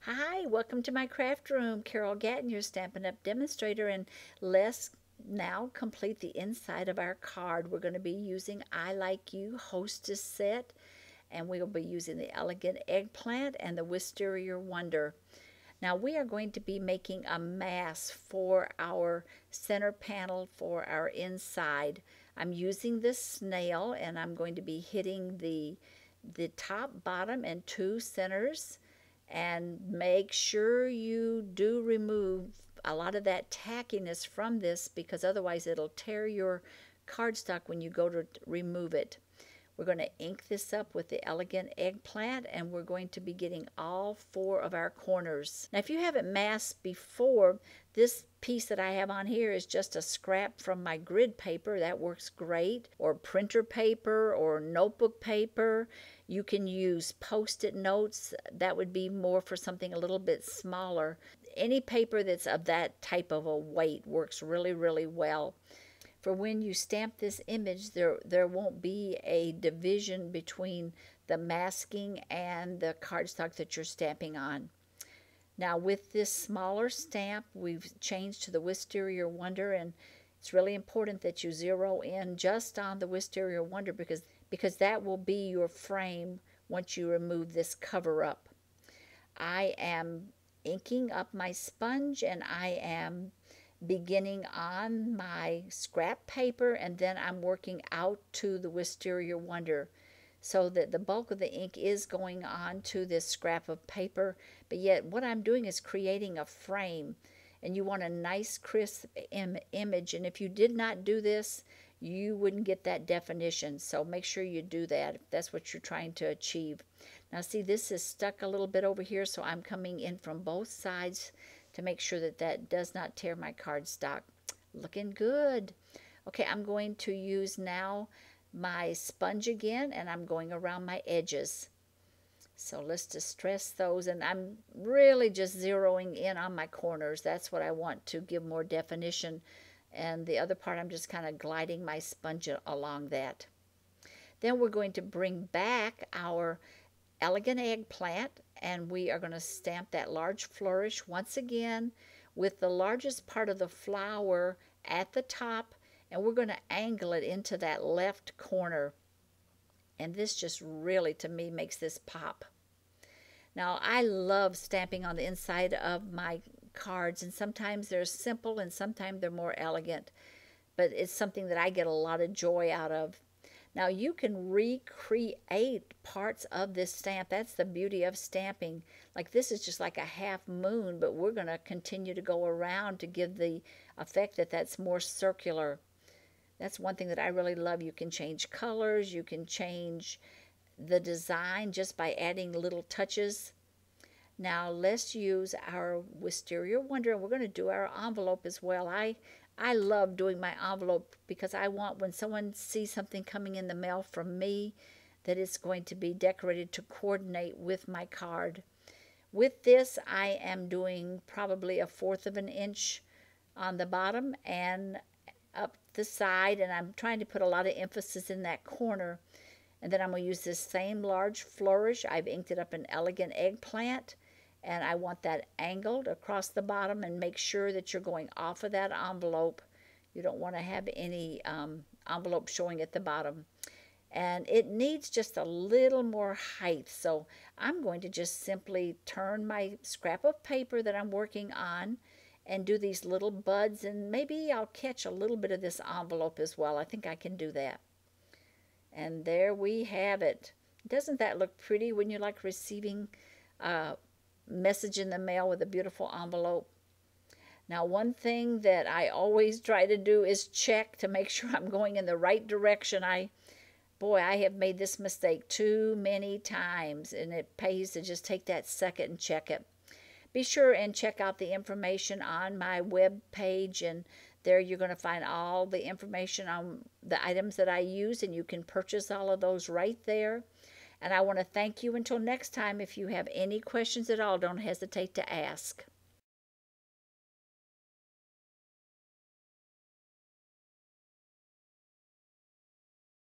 Hi, welcome to my craft room. Carol Gatton, your Stampin' Up! Demonstrator, and let's now complete the inside of our card. We're going to be using I Like You Hostess Set, and we will be using the Elegant Eggplant and the Wisteria Wonder. Now we are going to be making a mask for our center panel for our inside. I'm using this snail, and I'm going to be hitting the top, bottom, and two centers. And make sure you do remove a lot of that tackiness from this, because otherwise it'll tear your cardstock when you go to remove it. We're going to ink this up with the Elegant Eggplant, and we're going to be getting all four of our corners. Now, if you haven't masked before, this piece that I have on here is just a scrap from my grid paper. That works great. Or printer paper or notebook paper. You can use Post-it notes. That would be more for something a little bit smaller. Any paper that's of that type of a weight works really, really well. For when you stamp this image, there won't be a division between the masking and the cardstock that you're stamping on. Now with this smaller stamp, we've changed to the Wisteria Wonder, and it's really important that you zero in just on the Wisteria Wonder because that will be your frame once you remove this cover up. I am inking up my sponge, and I am beginning on my scrap paper, and then I'm working out to the Wisteria Wonder, so that the bulk of the ink is going on to this scrap of paper, but yet what I'm doing is creating a frame, and you want a nice crisp image, and if you did not do this, you wouldn't get that definition. So make sure you do that if that's what you're trying to achieve. Now see, this is stuck a little bit over here, so I'm coming in from both sides to make sure that that does not tear my cardstock. Looking good. Okay, I'm going to use now my sponge again, and I'm going around my edges. So let's distress those, and I'm really just zeroing in on my corners. That's what I want to give more definition, and the other part I'm just kind of gliding my sponge along that. Then we're going to bring back our Elegant Eggplant, and we are going to stamp that large flourish once again with the largest part of the flower at the top, and we're going to angle it into that left corner, and this just really, to me, makes this pop. Now I love stamping on the inside of my cards, and sometimes they're simple and sometimes they're more elegant, but it's something that I get a lot of joy out of. Now you can recreate parts of this stamp. That's the beauty of stamping. Like this is just like a half moon, but we're going to continue to go around to give the effect that that's more circular. That's one thing that I really love. You can change colors. You can change the design just by adding little touches. Now let's use our Wisteria Wonder, and we're going to do our envelope as well. I love doing my envelope because I want, when someone sees something coming in the mail from me, that it's going to be decorated to coordinate with my card. With this, I am doing probably 1/4 of an inch on the bottom and up the side, and I'm trying to put a lot of emphasis in that corner. And then I'm going to use this same large flourish. I've inked it up an Elegant Eggplant, and I want that angled across the bottom, and make sure that you're going off of that envelope. You don't want to have any envelope showing at the bottom. And it needs just a little more height, so I'm going to just simply turn my scrap of paper that I'm working on and do these little buds, and maybe I'll catch a little bit of this envelope as well. I think I can do that. And there we have it. Doesn't that look pretty when you're like receiving a message in the mail with a beautiful envelope? Now one thing that I always try to do is check to make sure I'm going in the right direction. Boy, I have made this mistake too many times, and it pays to just take that second and check it. Be sure and check out the information on my web page, and there you're going to find all the information on the items that I use, and you can purchase all of those right there. And I want to thank you until next time. If you have any questions at all, don't hesitate to ask.